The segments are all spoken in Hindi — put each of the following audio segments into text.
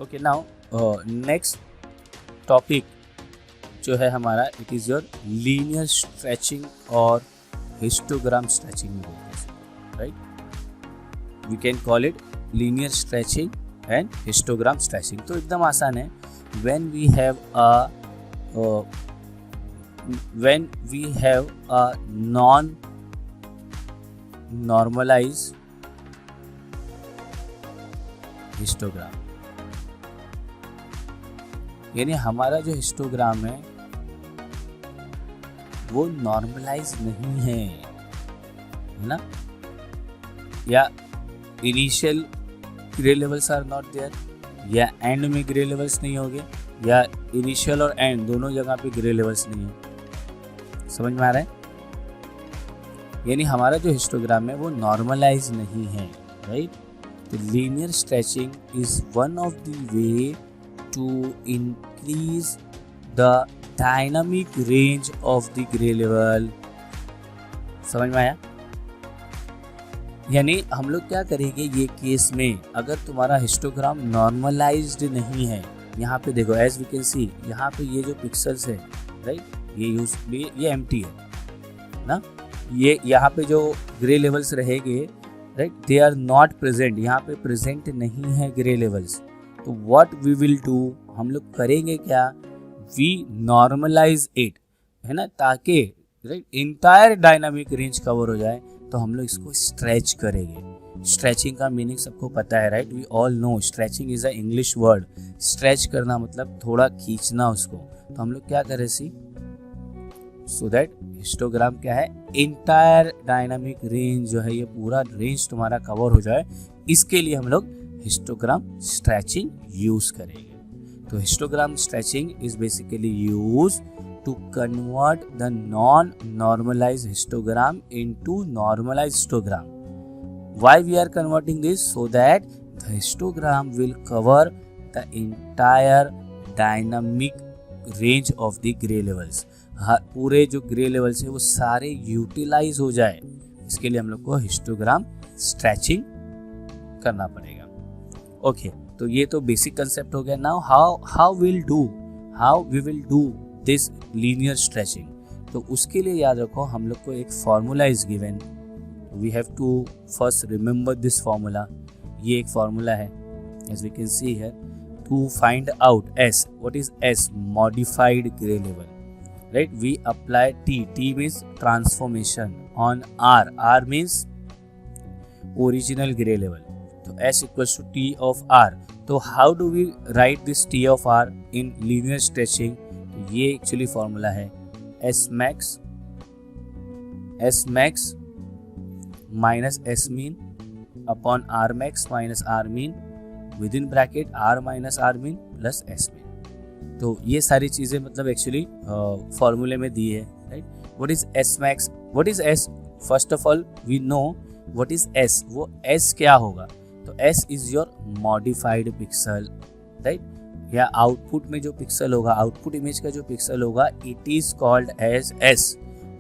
ओके, नाउ नेक्स्ट टॉपिक जो है हमारा, it is your linear stretching और हिस्टोग्राम स्ट्रेचिंग में बोलते हैं, right. We can call it linear stretching and histogram stretching. तो एकदम आसान है। When we have a non normalise histogram, यानी हमारा जो हिस्टोग्राम है वो नॉर्मलाइज नहीं है ना, या initial grey levels are not there, या एंड में ग्रे लेवल्स नहीं होंगे, या इनिशियल और एंड दोनों जगह पे ग्रे लेवल्स नहीं है। समझ में आ रहा है? यानी हमारा जो हिस्टोग्राम है वो नॉर्मलाइज नहीं है, राइट। तो linear stretching is one of the way to increase the dynamic range of the gray level। समझ में आया? यानी हम लोग क्या करेंगे ये केस में, अगर तुम्हारा हिस्टोग्राम नॉर्मलाइज्ड नहीं है, यहाँ पे देखो एज वी कैन सी, यहाँ पे ये जो पिक्सल्स है, राइट, ये एम्प्टी है ना, ये यहाँ पे जो ग्रे लेवल्स रहेंगे, right, they are not present, यहाँ पे प्रेजेंट नहीं है ग्रे लेवल्स। तो व्हाट वी विल डू, हम लोग करेंगे क्या, वी नॉर्मलाइज इट, है ना, ताकि right entire dynamic range cover हो जाए। तो हम लोग इसको स्ट्रेच करेंगे। स्ट्रेचिंग का मीनिंग सबको पता है, right, we all know stretching is a English word. Stretch करना मतलब थोड़ा खींचना उसको। तो हम लोग क्या करें सी, सो दैट हिस्टोग्राम क्या है, इंटायर डायनामिक रेंज जो है, ये पूरा रेंज तुम्हारा कवर हो जाए, इसके लिए हम लोग हिस्टोग्राम स्ट्रेचिंग यूज करेंगे। तो histogram stretching is basically use to convert the non normalised histogram into normalised histogram. Why we are converting this, so that the histogram will cover the entire dynamic range of the grey levels. पूरे जो ग्रे लेवल्स है वो सारे यूटिलाइज हो जाए, इसके लिए हम लोग को हिस्टोग्राम स्ट्रेचिंग करना पड़ेगा। ओके, तो ये तो बेसिक कंसेप्ट हो गया। Now how we will do this linear stretching. तो उसके लिए याद रखो, हम लोग को एक formula is given, we have to first remember this formula. ये एक फार्मूला है, as we can see here, to find out S. What is S? Modified grey level, right. We apply T means transformation on R means original grey level. तो S equals to T of R। तो how do we write this T of R in linear stretching? तो ये एक्चुअली फॉर्मूला है S max minus S mean upon R max minus R mean within bracket R minus R mean plus S mean। तो ये सारी चीज़ें मतलब एक्चुअली फॉर्मूले में दी है, right. What is S max? What is S? First of all we know what is S। वो S क्या होगा? तो S is your modified pixel, right. या आउटपुट में जो पिक्सल होगा, आउटपुट इमेज का जो पिक्सल होगा, it is called as S।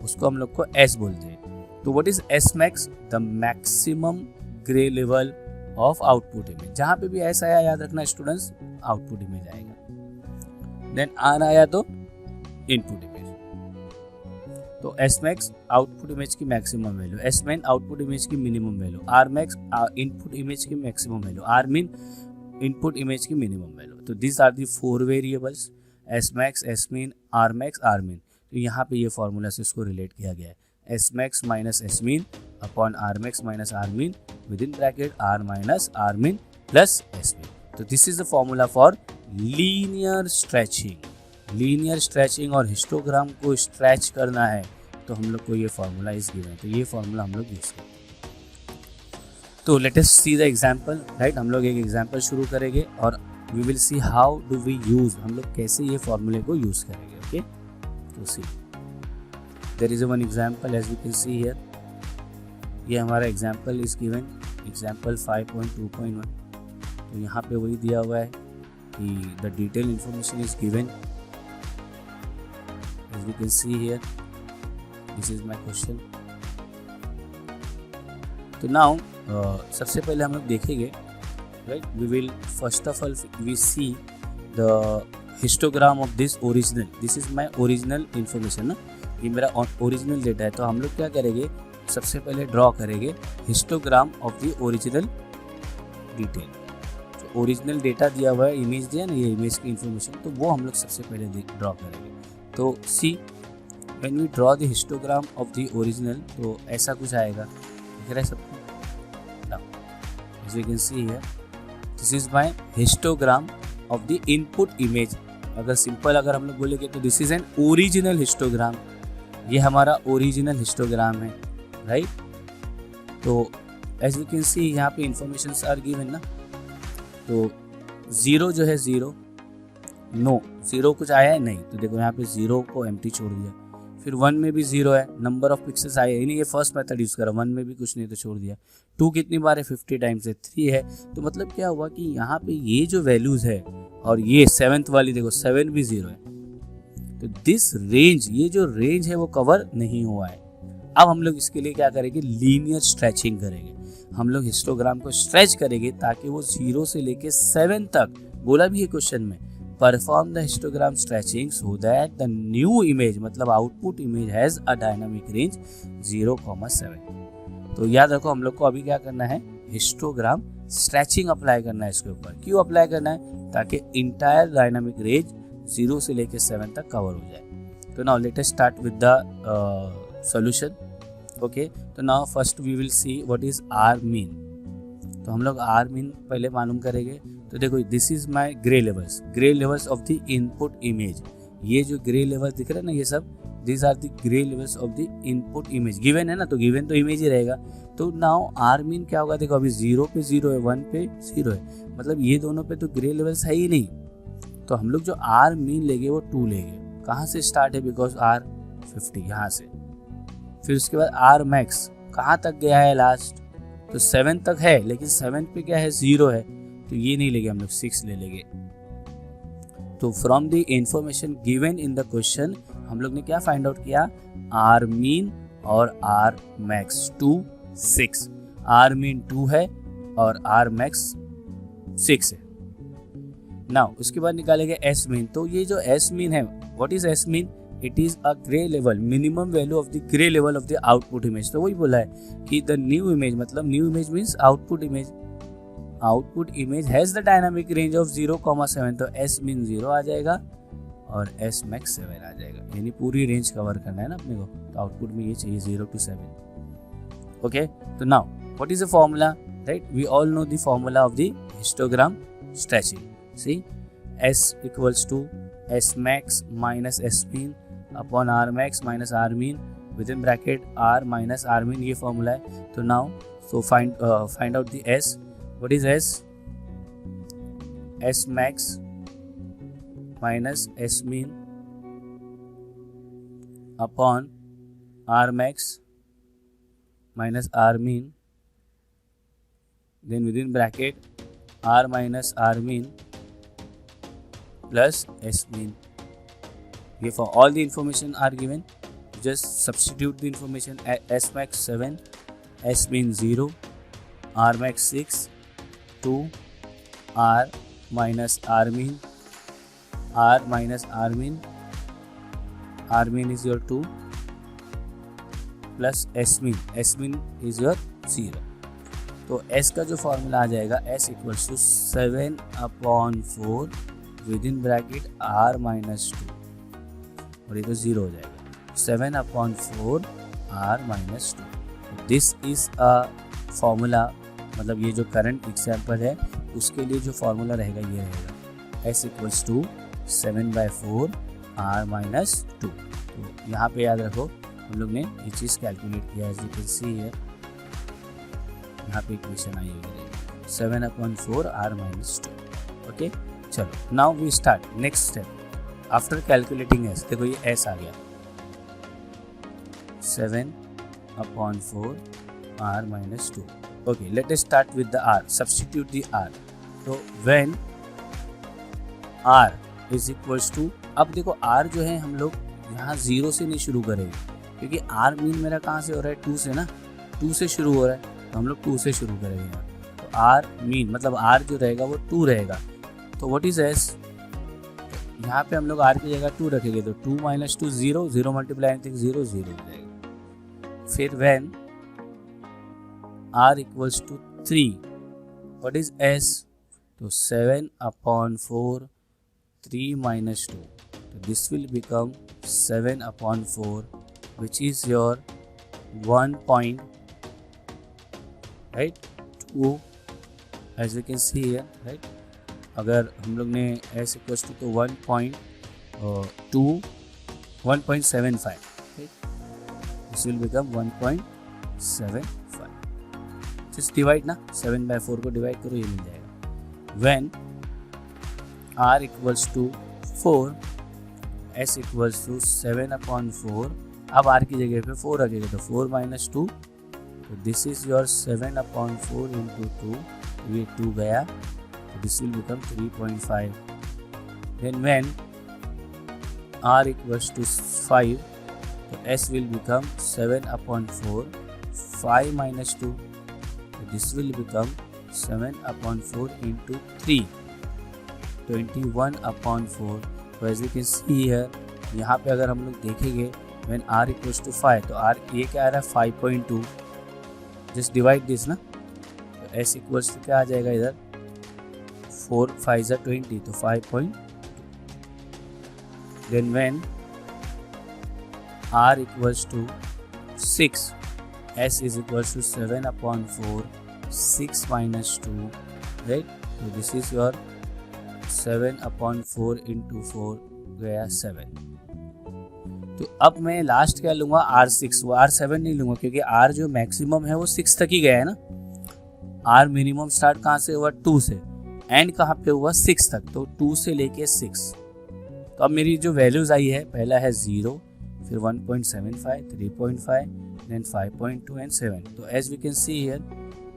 उसको हम लोग को S बोलते हैं। तो what is S max? The maximum grey level of output image. जहां पे भी S आया याद रखना स्टूडेंट्स, आउटपुट इमेज आएगा। देन R आया तो इनपुट इमेज। तो S max आउटपुट इमेज की maximum value, S min output image की minimum value, R max input image की maximum value, R min input image की मिनिमम वैल्यू। तो this are the 4 variables, S max, S min, R max, R min। तो यहाँ पे ये फॉर्मूला से इसको रिलेट किया गया है, S max minus S min upon R max minus R min with in bracket R minus R min plus S min। तो this is the formula for linear stretching. Linear stretching और हिस्टोग्राम को स्ट्रेच करना है तो हम लोग को ये फार्मूला इज गिवन। तो ये फार्मूला हम लोग यूज करते हैं। तो let us see the example, right. हम लोग एक एग्जांपल शुरू करेंगे और we will see how do we use, हम लोग कैसे ये फार्मूले को यूज करेंगे। ओके, तो see there is one example as we can see here. ये हमारा एग्जांपल इज गिवन, एग्जांपल 5.2.1। तो यहाँ पे वही दिया हुआ है कि the detail information is given as we can see here. This is my question. तो नाउ सबसे पहले हम लोग देखेंगे right? We will first of all we see the histogram of this original. This is my original information ना, ये मेरा ओरिजिनल डेटा है। तो हम लोग क्या करेंगे, सबसे पहले ड्रॉ करेंगे histogram of the original detail. जो ओरिजिनल डेटा दिया हुआ है, इमेज दिया ना, ये इमेज की इंफॉर्मेशन, तो वो हम लोग सबसे पहले ड्रॉ करेंगे। तो see when we draw the histogram of the original, तो ऐसा कुछ आएगा, दिख रहा है सबको? As you can see here, this is my histogram of the input image। अगर सिंपल अगर हम लोग बोलेंगे तो this is an original histogram, ये हमारा ओरिजिनल हिस्टोग्राम है, राइट? तो एज यू कैन सी यहाँ पे इंफॉर्मेशन आर गिवन ना, तो ज़ीरो जो है ज़ीरो, नो ज़ीरो कुछ आया है नहीं, तो देखो यहाँ पे ज़ीरो को एम्प्टी छोड़ दिया। फिर 1 में भी 0 है, नंबर ऑफ पिक्सेल्स आए, यानी ये फर्स्ट मेथड यूज़ करा, 1 में भी कुछ नहीं तो छोड़ दिया। 2 कितनी बार है, 50 टाइम्स है, 3 है। तो मतलब क्या हुआ कि यहाँ पे ये जो वैल्यूज़ है, और ये 7th वाली देखो 7 भी 0 है, तो दिस रेंज, ये जो रेंज है वो कवर नहीं हुआ है। अब हम लोग इसके लिए क्या करेंगे, लीनियर स्ट्रेचिंग करेंगे। हम लोग हिस्टोग्राम को स्ट्रेच करेंगे ताकि वो 0 से लेके 7 तक, बोला भी है क्वेश्चन में, perform the histogram stretching so that the new image, मतलब output image has a dynamic range 0,7। तो याद रखो हम लोग को अभी क्या करना है, हिस्टोग्राम स्ट्रेचिंग अप्लाई करना है इसके ऊपर। क्यों अप्लाई करना है, ताकि इंटायर डायनामिक रेंज 0 से लेके 7 तक कवर हो जाए। तो now let us start with the solution. Okay, तो now first we will see what is R mean. तो हम लोग आर मीन पहले मालूम करेंगे। तो देखो this is my grey levels of the input image. ये जो ग्रे लेवल दिख रहा है ना, ये सब this are the grey levels of the input image. Given है ना, तो गिवन तो इमेज ही रहेगा। तो नाउ आर मीन क्या होगा, देखो अभी 0 पे 0 है, 1 पे 0 है, मतलब ये दोनों पे तो ग्रे लेवल्स है ही नहीं। तो हम लोग जो आर मीन लेंगे वो 2 लेंगे। कहाँ से स्टार्ट है, बिकॉज आर 50 यहाँ से। फिर उसके बाद आर मैक्स कहाँ तक गया है लास्ट, तो 7 तक है, लेकिन 7 पे क्या है 0 है, तो ये नहीं लेंगे हम लोग, 6 ले लेंगे। तो from the information given in the question हम लोग ने क्या फाइंड आउट किया, आर मीन और आर मैक्स 2 6, आर मीन 2 है और आर मैक्स 6 है। नाउ उसके बाद निकालेंगे एस मीन। तो ये जो एस मीन है, what is S mean, it is a grey level, minimum value of the grey level of the output image. तो वही बोला है कि द न्यू इमेज, मतलब new image means output image, output image has the dynamic range of 0,7। तो एस मीन 0 आ जाएगा और एस मैक्स 7 आ जाएगा, यानी पूरी रेंज कवर करना है ना अपने को। तो आउटपुट में ये चाहिए 0 to 7। ओके, तो now what is the formula, right? We all know the formula of the histogram stretching. See s equals to s max minus s mean upon r max minus r mean within bracket r minus r mean, ये फॉर्मूला है। तो now so find out the s. What is s, s max minus s mean upon r max minus r mean, then within bracket r minus r mean plus s mean. Here for all the information are given, just substitute the information. S max 7, s mean 0, r max 6, 2, r minus r mean, r minus r mean, r mean is your 2 plus s mean is your 0। तो एस का जो फॉर्मूला आ जाएगा, s equals to 7/4 within bracket r minus 2, और ये तो 0 हो जाएगा, 7/4 are minus 2। This is a formula, मतलब ये जो करंट एग्जाम्पल है उसके लिए जो फॉर्मूला रहेगा ये रहेगा, s equals to 7/4 are minus 2। तो यहाँ पे याद रखो हम लोग ने ये चीज़ कैलकुलेट किया, as you can see here, यहाँ पे इक्वेशन आई हुई है 7/4 आर माइनस 2। ओके, चलो now we start next step after calculating S. देखो ये एस आ गया, 7/4 are minus 2। Okay, let us start with the R, substitute the R. तो when R is equals to, अब देखो आर जो है हम लोग यहाँ 0 से नहीं शुरू करेंगे, क्योंकि आर मीन मेरा कहाँ से हो रहा है, 2 से ना, 2 से शुरू हो रहा है, तो हम लोग 2 से शुरू करेंगे यहाँ। तो आर मीन मतलब आर जो रहेगा वो 2 रहेगा। तो व्हाट इज एस, यहाँ पे हम लोग आर की जगह 2 रखेंगे तो 2 - 2 0, 0 मल्टीप्लाई एनीथिंग 0 0 हो जाएगा। फिर when r equals to 3, what is s, तो 7/4 3 - 2, तो this will become 7/4 which is your 1 point, right, 2 as we can see here, right। अगर हम लोग ने s equals to 1.75, right, this will become 1.75। just divide ना, 7/4 को डिवाइड करो, ये मिल जाएगा। when r equals to 4, s equals to 7/4, अब r की जगह पे 4 रखेगा तो 4 - 2, तो दिस इज योर 7/4 इंटू 2, ये 2 गया, तो this will become 3.5। Then when r equals to 5, तो s विल बिकम 7/4, 5 - 2, तो दिस विल बिकम 7/4 इंटू 3, 21/4। तो as you can see here, यहाँ पे अगर हम लोग देखेंगे व्हेन r इक्वल्स टू 5, तो r ये क्या आ रहा है 5.2, जस्ट डिवाइड दिस ना, तो s इक्वल्स टू क्या आ जाएगा इधर 4 5 = 20, तो 5.2। Then when r equals to 6, s is equals to 7/4, 6 - 2, right, तो दिस इज योर 7/4 इंटू 4 गया 7। तो अब मैं लास्ट क्या लूँगा R6, वो R7 नहीं लूँगा क्योंकि R जो मैक्सिमम है वो 6 तक ही गया है ना। R मिनिमम स्टार्ट कहाँ से हुआ 2 से, एंड कहाँ पे हुआ 6 तक, तो 2 से लेके 6। तो अब मेरी जो वैल्यूज़ आई है, पहला है 0, फिर 1.75, 3.5, देन 5.2 एंड 7। तो as we can see here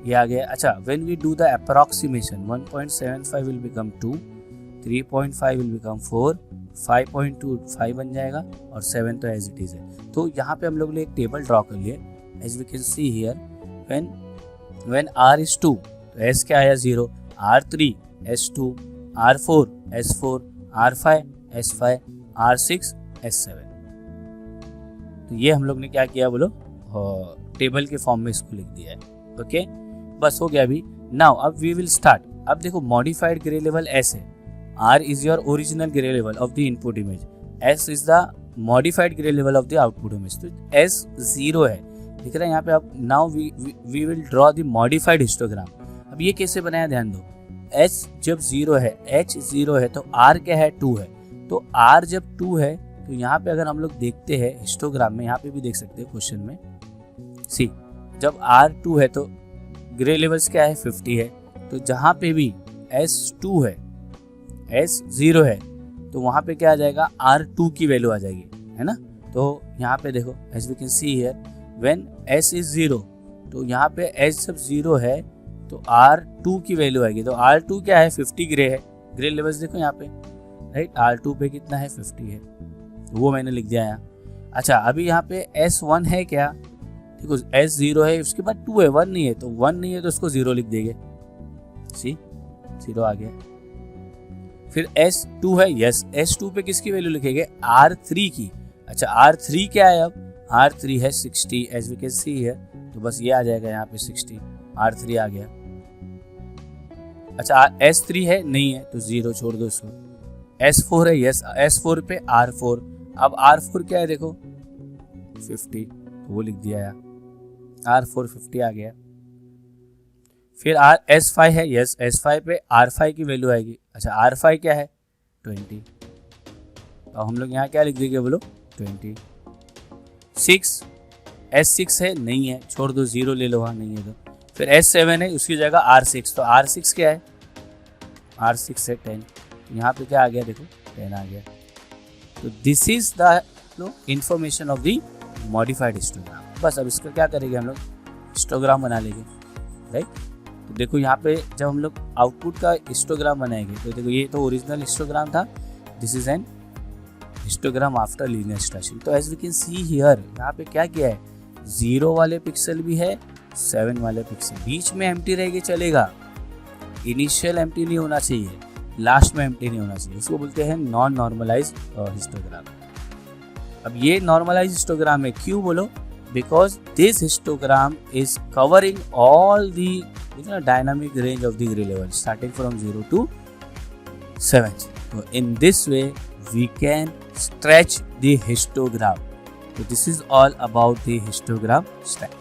ये आ गया। अच्छा, when we do the approximation, 1.75 will become 2, 3.5 will become 4, 5.2 5 बन जाएगा, और 7 तो एज इट इज़ है। तो यहाँ पे हम लोग ने एक टेबल ड्रॉ कर लिए। As we can see here, when r is 2, तो s क्या आया 0, r3 s2, r4 s4, r5 s5, r6 s7। तो ये हम लोग ने क्या किया बोलो, टेबल के फॉर्म में इसको लिख दिया है। ओके, बस हो गया अभी। नाउ अब वी विल स्टार्ट। अब देखो मॉडिफाइड ग्रे लेवल S है, R is your original grey level of the input image, S is the modified grey level of the output image. तो S 0 है, दिख रहा है यहाँ पे। अब now we will draw the modified histogram. अब ये कैसे बनाया ध्यान दो, S जब 0 है, H 0 है, तो R क्या है 2 है। तो R जब 2 है, तो यहाँ पे अगर हम लोग देखते हैं हिस्टोग्राम में, यहाँ पे भी देख सकते हैं क्वेश्चन में, सी जब R 2 है तो ग्रे लेवल्स क्या है 50 है। तो जहाँ पे भी S 2 है, S 0 है, तो वहाँ पे क्या आ जाएगा R 2 की वैल्यू आ जाएगी, है ना। तो यहाँ पे देखो as we can see here, when S is 0, तो यहाँ पे S जब 0 है तो R 2 की वैल्यू आएगी। तो R 2 क्या है 50 ग्रे है, ग्रे लेवल्स देखो यहाँ पे, राइट। R 2 पे कितना है 50 है, तो वो मैंने लिख दिया यहाँ। अच्छा, अभी यहाँ पे S 1 है क्या, देखो S 0 है, उसके बाद 2 है, 1 नहीं है, तो 1 नहीं है तो उसको 0 लिख देंगे, सी 0 आ गया। फिर S 2 है, यस S 2 पे किसकी वैल्यू लिखेंगे R 3 की। अच्छा, R 3 क्या है, अब R 3 है 60 एज वी कैन सी है, तो बस ये आ जाएगा यहाँ पे 60, R 3 आ गया। अच्छा, S 3 है, नहीं है, तो 0 छोड़ दो इसको। S 4 है, यस S 4 पे R 4, अब R 4 क्या है देखो 50, तो वो लिख दिया यार, R 4 50 आ गया। फिर S 5 है, यस S 5 पे R 5 की वैल्यू आएगी। अच्छा, R 5 क्या है 20, तो हम लोग यहाँ क्या लिख देंगे बोलो 20। 6 S 6 है, नहीं है, छोड़ दो, 0 ले लो, वहाँ नहीं है तो। फिर S 7 है, उसकी जगह R 6, तो R 6 क्या है, R 6 है 10, यहाँ पे क्या आ गया देखो 10 आ गया। तो this is the information of the modified histogram. बस अब इसका क्या करेंगे हम लोग, हिस्टोग्राम बना लेंगे, राइट। तो देखो यहाँ पे जब हम लोग आउटपुट का हिस्टोग्राम बनाएंगे, तो देखो ये तो ओरिजिनल हिस्टोग्राम था, this is an histogram after linear stretching. तो as we can see here, यहाँ पे क्या किया है, 0 वाले पिक्सल भी है, 7 वाले पिक्सल, बीच में एम्प्टी रहेगी चलेगा, इनिशियल एम्प्टी नहीं होना चाहिए, लास्ट में एम्प्टी नहीं होना चाहिए, उसको बोलते हैं नॉन नॉर्मलाइज हिस्टोग्राम। अब ये नॉर्मलाइज हिस्टोग्राम है, क्यों बोलो, because this histogram is covering all the dynamic range of the grey level starting from 0 to 7. So in this way we can stretch the histogram. So this is all about the histogram stack.